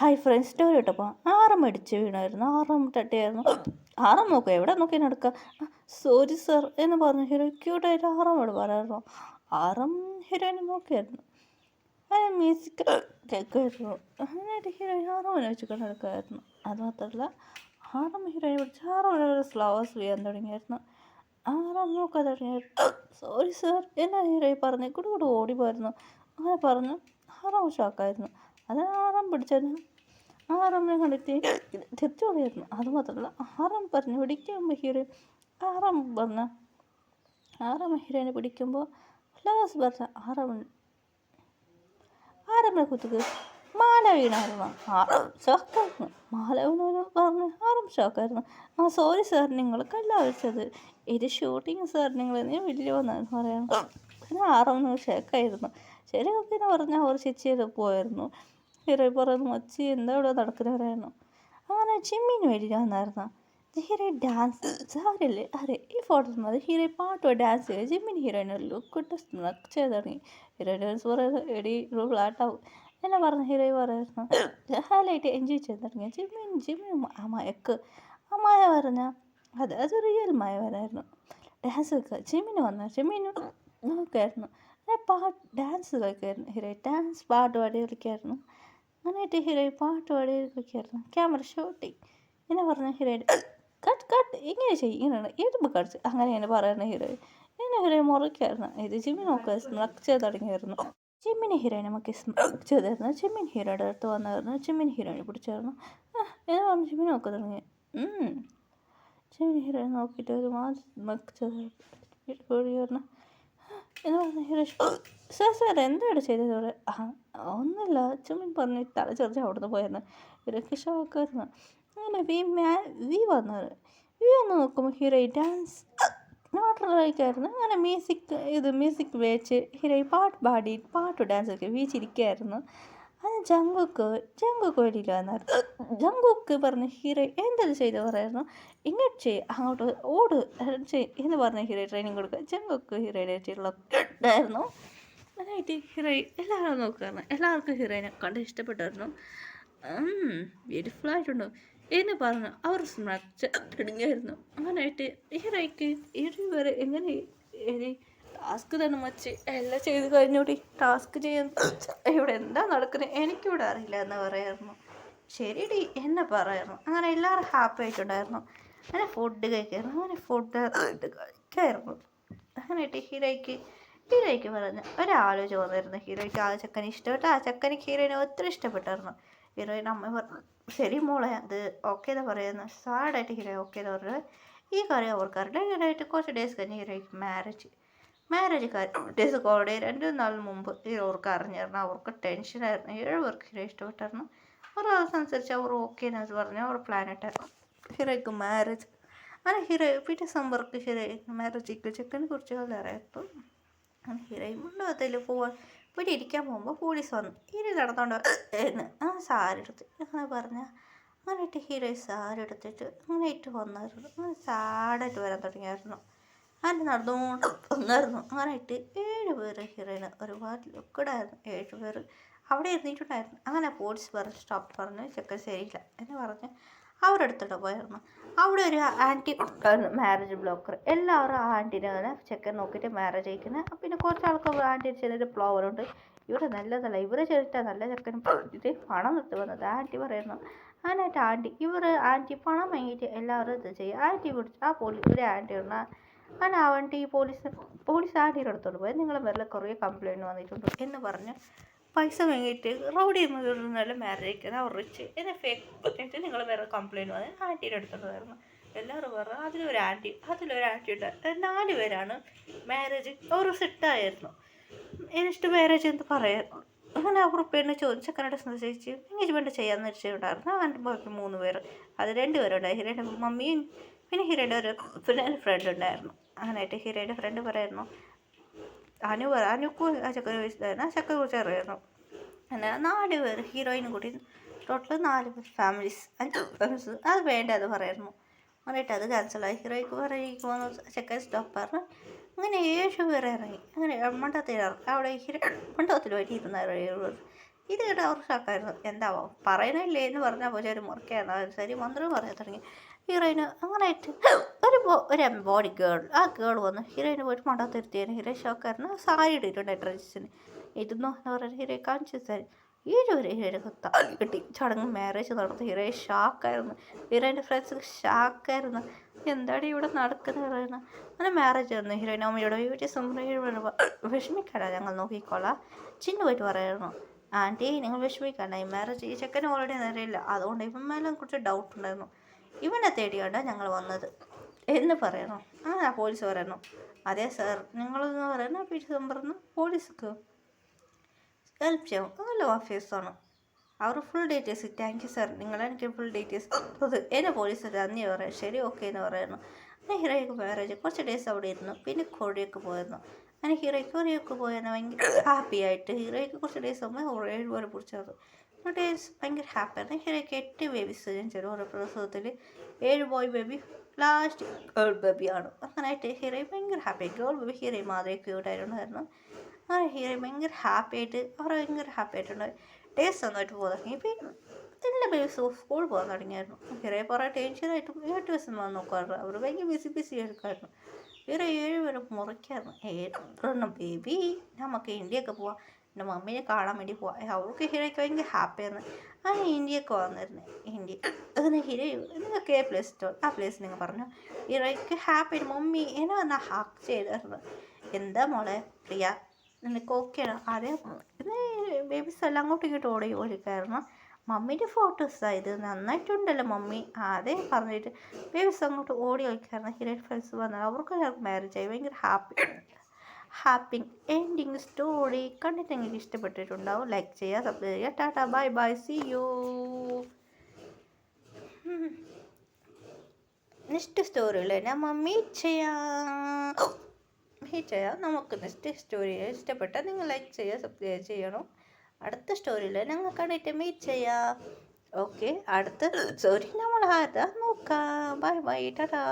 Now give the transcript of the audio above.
Hi friends story ഇട്ടപ്പോൾ ആറം അടിച്ച് വീണായിരുന്നു. ആറം തട്ടിയായിരുന്നു. ആറം നോക്കുക എവിടെ നോക്കി നടക്കുക. സോറി സർ എന്ന് പറഞ്ഞു ഹീറോ ക്യൂട്ടായിട്ട് ആറമ്മോട് പറയായിരുന്നു. ആറം ഹീറോയിനെ നോക്കിയായിരുന്നു. അതിന് മ്യൂസിക് കേൾക്കുമായിരുന്നു. എന്നിട്ട് ഹീറോയിൻ ആറമ്മനെ വെച്ചിട്ട് നടക്കുമായിരുന്നു. അതുമാത്രമല്ല ആറം ഹീറോയിനെ പിടിച്ച് ആറമ്മനോട് ഫ്ലവേഴ്സ് ചെയ്യാൻ തുടങ്ങിയായിരുന്നു. ആറം നോക്കാൻ തുടങ്ങിയായിരുന്നു. സോറി സർ എന്നാ ഹീറോയി പറഞ്ഞ് കൂടെ ഓടി പോയിരുന്നു. അങ്ങനെ പറഞ്ഞു ആറം ഷോക്കായിരുന്നു. അത് ആറാം പിടിച്ചതിന് ആറാമിനെ കണ്ടിട്ട് തിരിച്ചു പറയായിരുന്നു. അതുമാത്രമല്ല ആറാം പറഞ്ഞു പിടിക്കുമ്പോൾ ഹീറോ ആറാം ഹീറോയിനെ പിടിക്കുമ്പോൾ ഫ്ലവേഴ്സ് പറഞ്ഞ ആറാമിനെ കുത്തിക്ക് മാല വീണായിരുന്നു. ആറാം ഷോക്കായിരുന്നു. മാല വീണെന്ന് പറഞ്ഞ് ആറാം ഷോക്കായിരുന്നു. സോറി സാർ നിങ്ങൾ കല്ല വെച്ചത് ഇത് ഷൂട്ടിങ് സാർ നിങ്ങൾ നീ വലിയ വന്നെന്ന് പറയായിരുന്നു. പിന്നെ ആറാം ഷേക്കായിരുന്നു. ശരി ഓക്കെ എന്ന് പറഞ്ഞാൽ അവർ ചേച്ചിയത് പോയായിരുന്നു. ഹീറോ പറയുന്നു മച്ചി എന്താ ഇവിടെ നടക്കുന്നവരായിരുന്നു. അങ്ങനെ ജിമ്മിന് വേണ്ടി വന്നായിരുന്നു. ഹീറോ ഡാൻസ് സാരല്ലേ അതെ ഈ ഫോട്ടോസ് മതി. ഹീറോ പാട്ടോ ഡാൻസ് ചെയ്ത് ജിമ്മിന് ഹീറോയിനെ ലുക്ക് ഇട്ട് ചെയ്ത് തുടങ്ങി. ഹീറോ ഡാൻസ് പറയുന്നത് എടി ഫ്ലാട്ടാവും എന്നെ പറഞ്ഞ ഹീറോ പറയുന്നു. ഹൈലൈറ്റ് എൻജോയ് ചെയ്ത് തുടങ്ങി. ജിമ്മിന് അമായ പറഞ്ഞ അത് റിയൽ മായ വരായിരുന്നു. ഡാൻസ് വെക്കുക ജിമ്മിന് വന്ന ജിമ്മിന് നോക്കായിരുന്നു. ഡാൻസ് കളിക്കായിരുന്നു. ഹീറോ ഡാൻസ് പാട്ട് പാടി കളിക്കായിരുന്നു. അങ്ങനെയായിട്ട് ഹീറോ പാട്ട് പാടി കളിക്കായിരുന്നു. ക്യാമറ ഷൂട്ടിങ് എന്നെ പറഞ്ഞ ഹീറോയിൻ കട്ട് ഇങ്ങനെ ചെയ്യും ഇങ്ങനെയാണ് എഴുതുമ്പോൾ കളിച്ച് അങ്ങനെ പറയുന്ന ഹീറോയിൻ എന്നെ ഹീറോയിൻ മുറിക്കായിരുന്നു. ഇത് ജിമ്മി നോക്കുക സ്നക്ക് ചെയ്ത് തുടങ്ങിയായിരുന്നു. ജിമ്മിന് ഹീറോയിനെ നമുക്ക് സ്നക്ക് ചെയ്തായിരുന്നു. ജിമ്മിൻ ഹീറോയുടെ അടുത്ത് വന്നായിരുന്നു. ജിമ്മിൻ ഹീറോയിനെ പിടിച്ചായിരുന്നു. എന്ന് പറഞ്ഞ് ജിമ്മി നോക്കാൻ തുടങ്ങി. ജിമ്മിൻ ഹീറോയിനെ നോക്കിയിട്ട് ഒരു മാസം സ്നക്ക് ചെയ്തായിരുന്നു. എന്ന് പറഞ്ഞ ഹീറോ സാർ എന്താണ് ചെയ്തത് ഇവിടെ? ഒന്നുമില്ല ചുമ്മിൻ പറഞ്ഞ് തല ചെറിച്ച് അവിടുന്ന് പോയിരുന്നു. ഹീറോയ്ക്ക് ഷോക്കായിരുന്നു. അങ്ങനെ വി വന്നത് വന്ന് നോക്കുമ്പോൾ ഹീറോ ഡാൻസ് നാട്ടിലായിരുന്നു. അങ്ങനെ മ്യൂസിക് വെച്ച് ഹീറോ പാട്ട് ഡാൻസ് ഒക്കെ വീച്ചിരിക്കുകയായിരുന്നു. അത് ജങ്കുക്ക് വെളിയിൽ വന്നായിരുന്നു. ജങ്കുക്ക് പറഞ്ഞ് ഹീറോ എന്തെങ്കിലും ചെയ്ത് പറയായിരുന്നു. ഇങ്ങോട്ട് ചെയ്യും അങ്ങോട്ട് ഓട് എന്ന് പറഞ്ഞ ഹീറോ ട്രെയിനിങ് കൊടുക്കുക. ജങ്കുക്ക് ഹീറോയുടെ ഉണ്ടായിരുന്നു. അതായിട്ട് ഹീറോ എല്ലാവരും നോക്കുകയായിരുന്നു. എല്ലാവർക്കും ഹീറോയിനെ കണ്ട് ഇഷ്ടപ്പെട്ടായിരുന്നു. ബ്യൂട്ടിഫുൾ ആയിട്ടുണ്ടോ എന്ന് പറഞ്ഞു അവർ സ്നച്ചായിരുന്നു. അങ്ങനെയായിട്ട് ഹീറോയ്ക്ക് വരെ എങ്ങനെ ടാസ്ക് തന്നെ മച്ച് എല്ലാം ചെയ്ത് കഴിഞ്ഞൂടി ടാസ്ക് ചെയ്യാൻ ഇവിടെ എന്താ നടക്കുന്നത് എനിക്കിവിടെ അറിയില്ല എന്ന് പറയായിരുന്നു. ശരിയടി എന്നെ പറയായിരുന്നു. അങ്ങനെ എല്ലാവരും ഹാപ്പി ആയിട്ടുണ്ടായിരുന്നു. അങ്ങനെ ഫുഡ് കഴിക്കായിരുന്നു. അങ്ങനെ ഫുഡ് കഴിക്കായിരുന്നു. അങ്ങനെയായിട്ട് ഹീറോയ്ക്ക് പറഞ്ഞു ഒരാലോചന വന്നിരുന്നു. ഹീറോയ്ക്ക് ആ ചെക്കനെ ഇഷ്ടപ്പെട്ടു. ആ ചെക്കന് ഹീറോയിനെ ഒത്തിരി ഇഷ്ടപ്പെട്ടായിരുന്നു. ഹീറോയിൻ അമ്മ പറഞ്ഞു ശരി മോളെ അത് ഓക്കെ എന്ന് പറയുന്നു. സാഡായിട്ട് ഹീറോ ഓക്കെ എന്ന് പറഞ്ഞത് ഈ കാര്യം അവർക്കറിയില്ല. ഹീറോയിട്ട് കുറച്ച് ഡേയ്സ് കഴിഞ്ഞ് ഹീറോയ്ക്ക് മാരേജ് ഡേയ്സ് കോടെ 2 നാൾ മുമ്പ് അവർക്ക് അറിഞ്ഞായിരുന്നു. അവർക്ക് ടെൻഷനായിരുന്നു. 7 പേർക്ക് ഹീറോ ഇഷ്ടപ്പെട്ടായിരുന്നു. ഒരു ദിവസമനുസരിച്ച് അവർ ഓക്കെ എന്ന് പറഞ്ഞ് അവർ പ്ലാൻ ഇട്ടായിരുന്നു. ഹീറോയ്ക്ക് മാരേജ് അങ്ങനെ ഹീറോ പിറ്റേ സമ്പർക്ക് ഹീറോയ്ക്ക് മാരേജിക്ക് ചെക്കനെ കുറിച്ച് അറിയായിരുന്നു. അങ്ങനെ ഹീറോയിൻ മണ്ഡപത്തിൽ പോയിട്ട് ഇരിക്കാൻ പോകുമ്പോൾ പോലീസ് വന്നു. നടന്നുകൊണ്ട് സാരെടുത്ത് അങ്ങനെ പറഞ്ഞാൽ അങ്ങനെയിട്ട് ഹീറോയിൻ സാരെടുത്തിട്ട് അങ്ങനെ ഇട്ട് വന്നായിരുന്നു. അങ്ങനെ സാഡായിട്ട് വരാൻ തുടങ്ങിയായിരുന്നു. അങ്ങനെ നടന്നുകൊണ്ട് വന്നായിരുന്നു. അങ്ങനെ ഇട്ട് 7 പേര് ഹീറോയിന് ഒരുപാട് ലുക്കഡായിരുന്നു. 7 പേര് അവിടെ ഇരുന്നിട്ടുണ്ടായിരുന്നു. അങ്ങനെ പോലീസ് പറഞ്ഞ് സ്റ്റോപ്പ് പറഞ്ഞു ചെക്കൻ ശരിയില്ല എന്ന് പറഞ്ഞ് അവരുടെ അടുത്തോട്ട് പോയായിരുന്നു. അവിടെ ഒരു ആൻറ്റി മാരേജ് ബ്ലോക്കർ എല്ലാവരും ആ ആൻറ്റീനെ അങ്ങനെ ചെക്കൻ നോക്കിയിട്ട് മാരേജ് അയക്കുന്നത്. പിന്നെ കുറച്ച് ആൾക്കാർ ആൻറ്റി ചെറിയൊരു പ്ലോവറുണ്ട് ഇവിടെ നല്ലതല്ല ഇവരെ ചെയ്തിട്ടാണ് നല്ല ചെക്കനും പറഞ്ഞിട്ട് പണം നിർത്തി വന്നത് ആൻറ്റി പറയുന്നു. അങ്ങനെയായിട്ട് ആൻറ്റി പണം വാങ്ങിയിട്ട് എല്ലാവരും ഇത് ചെയ്യും. ആൻറ്റി പിടിച്ച് ഒരു ആൻറ്റി പറഞ്ഞാൽ അങ്ങനെ ആ ആൻറ്റി പോലീസ് ആൻറ്റീൻ്റെ അടുത്തോട്ട് പോയി നിങ്ങൾ വേറെ കുറേ കംപ്ലയിൻറ്റ് വന്നിട്ടുണ്ട് എന്ന് പറഞ്ഞ് പൈസ വാങ്ങിയിട്ട് റൗഡി നല്ല മാരേജ് അയക്കുന്നത് അവർ റിച്ച് എന്നെ ഫേക്ക് പറ്റിയിട്ട് നിങ്ങൾ വേറെ കംപ്ലയിൻറ്റ് വന്ന് ആൻറ്റീൻ്റെ അടുത്തോട്ടായിരുന്നു. എല്ലാവരും പറഞ്ഞു അതിലൊരു ആൻറ്റി ഉണ്ട്. 4 പേരാണ് മാരേജ് അവർ സെറ്റായിരുന്നു. എന്നിട്ട് മാരേജ് എന്ന് പറയായിരുന്നു. അങ്ങനെ അവർ പെണ്ണ് ചെക്കനോട് ചോദിച്ച് എൻഗേജ്മെൻറ്റ് ചെയ്യാമെന്ന് വെച്ചിട്ടുണ്ടായിരുന്നു. അങ്ങനെ ബാക്കി 3 പേര് അത് 2 പേരുണ്ടായി. ഹീറോയുടെ മമ്മിയും പിന്നെ ഹീറോയുടെ ഒരു ഫ്രണ്ട് ഉണ്ടായിരുന്നു. അങ്ങനെയായിട്ട് ഹീറോയുടെ ഫ്രണ്ട് പറയായിരുന്നു അനുക്കും ആ ചെക്കനെ വെച്ചിട്ടായിരുന്നു. ആ ചെക്കനെ കുറിച്ച് അറിയായിരുന്നു. അങ്ങനെ 4 പേര് ഹീറോയിനും കൂടി ടോട്ടൽ 4 ഫാമിലീസ് 5 ഫാമിലീസ് അത് വേണ്ടത് പറയായിരുന്നു. അങ്ങനെയിട്ട് അത് ക്യാൻസലായി. ഹീറോയ്ക്ക് പറയുന്ന ചെക്കൻ സ്റ്റോപ്പ് പറഞ്ഞു. അങ്ങനെ 7 പേർ ഇറങ്ങി. അങ്ങനെ മണ്ഡപത്തിൽ ഇറങ്ങി അവിടെ മണ്ഡപത്തിൽ പോയിട്ട് ഇരുന്നായിരുന്നു. ഇത് കേട്ട് അവർ ഷോക്കായിരുന്നു. എന്താവോ പറയണില്ലേ എന്ന് പറഞ്ഞാൽ പോലെ ഒരു മുറക്കായിരുന്നു. ശരി മന്ത്രം പറയാൻ തുടങ്ങി. ഹീറോയിന് അങ്ങനെയായിട്ട് ഒരു ബോഡി ഗേൾ ആ ഗേൾ വന്ന് ഹീറോയിന് പോയിട്ട് മണ്ടത്തിരുത്തിയാണ്. ഹീറോ ഷോക്കായിരുന്നു. സാരി ഇട്ടിട്ടുണ്ട് ഡ്രസ്സിന്. ഇരുന്നോ എന്ന് പറഞ്ഞാൽ ഹീറോ കാണിച്ചു തരും. ഹീറോയിനൊക്കെ താലി കെട്ടി ചടങ്ങ് മാരേജ് നടന്നു. ഹീറോയെ ഷാക്കായിരുന്നു. ഹീറോയിൻ്റെ ഫ്രണ്ട്സ് ഷാക്കായിരുന്നു. എന്താണ് ഇവിടെ നടക്കുന്നത് പറയുന്നത്. അങ്ങനെ മാരേജ് ആയിരുന്നു. ഹീറോയിൻ അമ്മയോട് വിഷമിക്കണ്ട ഞങ്ങൾ നോക്കിക്കോളാം. ചിന്നു പോയിട്ട് പറയായിരുന്നു, ആൻറ്റി നിങ്ങൾ വിഷമിക്കണ്ട, ഈ മാരേജ് ഈ ചെക്കന് ഓൾറെഡി നേരെയില്ല, അതുകൊണ്ട് ഇവൻ മേലെ കുറച്ച് ഡൗട്ട് ഉണ്ടായിരുന്നു, ഇവനെ തേടിയാണ് ഞങ്ങൾ വന്നത് എന്ന് പറയണം. അങ്ങനെ പോലീസ് പറയണം, അതെ സാർ നിങ്ങളെന്ന് പറയുന്ന പറഞ്ഞു പോലീസ്ക്ക് ഹെൽപ്പ് ചെയ്യാം, നല്ല ഓഫീസാണ്. അവർ full details thank you sir നിങ്ങളെനിക്ക് ഫുൾ ഡീറ്റെയിൽസ് അത് എന്നെ പോലീസ് നന്ദി പറയാം. ശരി ഓക്കെ എന്ന് പറയുന്നു. അങ്ങനെ ഹീറോയ്ക്ക് മാരേജ് കുറച്ച് ഡേയ്സ് അവിടെ ഇരുന്നു. പിന്നെ കൊറിയൊക്കെ പോയിരുന്നു. അങ്ങനെ ഹീറോയ്ക്ക് കൊറിയൊക്കെ പോയാൽ ഭയങ്കര ഹാപ്പി ആയിട്ട് ഹീറോയ്ക്ക് കുറച്ച് ഡേയ്സ് ആകുമ്പോൾ 7 പോലെ പിടിച്ചത് ഡേയ്സ് ഭയങ്കര ഹാപ്പിയാണ്. ഹീറോയ്ക്ക് 8 ബേബീസ് ജനിച്ചത് ഓരോ പ്രസവത്തിൽ. 7 ബോയ് ബേബി ലാസ്റ്റ് ഗേൾ ബേബിയാണ്. അങ്ങനെയായിട്ട് ഹീറോയി ഭയങ്കര ഹാപ്പി. ഗേൾ ബേബി ഹീറോയി മാത്രമേ ക്യൂട്ടായിട്ടുണ്ടായിരുന്നു. അങ്ങനെ ഹീറോയി ഭയങ്കര ഹാപ്പി ആയിട്ട് അവർ ഭയങ്കര ഹാപ്പി ആയിട്ടുണ്ടായി. ഡേയ്സ് നന്നായിട്ട് പോകാൻ തുടങ്ങി. ഇപ്പം എല്ലാ ബേബീസും സ്കൂൾ പോകാൻ തുടങ്ങിയായിരുന്നു. ഹീറോയെ കുറേ ടെൻഷനായിട്ടും 8 ദിവസം വന്ന് നോക്കാറുണ്ട്. അവർ ഭയങ്കര ബിസി എടുക്കായിരുന്നു. ഹീറോ 7 വരെ മുറിക്കായിരുന്നു. 7 ബേബി നമുക്ക് ഇന്ത്യയൊക്കെ പോവാം, എൻ്റെ മമ്മീനെ കാണാൻ വേണ്ടി പോവാം. അവൾക്ക് ഹീറോയ്ക്ക് ഭയങ്കര ഹാപ്പിയായിരുന്നു. അങ്ങനെ ഇന്ത്യയൊക്കെ വന്നിരുന്നു. ഇന്ത്യ അങ്ങനെ ഹീറോ നിങ്ങൾക്ക് പ്ലേസ് ആ പ്ലേസ് നിങ്ങൾ പറഞ്ഞു. ഹീറോയ്ക്ക് ഹാപ്പി മമ്മി എന്നെ വന്നാൽ ഹാക്ക് ചെയ്തായിരുന്നു. എന്താ മോളെ പ്രിയ നിനക്ക് ഓക്കെയാണ്? അതേ ബേബീസ് എല്ലാം അങ്ങോട്ടും ഇങ്ങോട്ടും ഓടി ഓടിക്കായിരുന്നു. മമ്മീൻ്റെ ഫോട്ടോസാണ് ഇത്, നന്നായിട്ടുണ്ടല്ലോ മമ്മി അതേ പറഞ്ഞിട്ട് ബേബീസ് അങ്ങോട്ട് ഓടി കളിക്കായിരുന്നു. ഹീറോയിൻ ഫ്രണ്ട്സ് വന്നത് അവർക്ക് എല്ലാവർക്കും മാരേജ് ആയി. ഭയങ്കര ഹാപ്പി എൻഡിങ് സ്റ്റോറി. കണ്ടിട്ട് നിങ്ങൾക്ക് ഇഷ്ടപ്പെട്ടിട്ടുണ്ടാവും. ലൈക്ക് ചെയ്യുക, സബ്സ്ക്രൈബ് ചെയ്യുക. Tata bye bye see you. Next സ്റ്റോറിയിൽ നമ്മൾ മീറ്റ് ചെയ്യാം. നമുക്ക് നെക്സ്റ്റ് സ്റ്റോറി ഇഷ്ടപ്പെട്ടാൽ നിങ്ങൾ ലൈക്ക് ചെയ്യുക, സബ്സ്ക്രൈബ് ചെയ്യണം. അടുത്ത സ്റ്റോറിയിൽ ഞങ്ങൾ കണ്ടിട്ട് മീറ്റ് ചെയ്യാം. ഓക്കെ അടുത്ത സ്റ്റോറി നമ്മൾ ആരാ നോക്കാം. Bye bye Tata.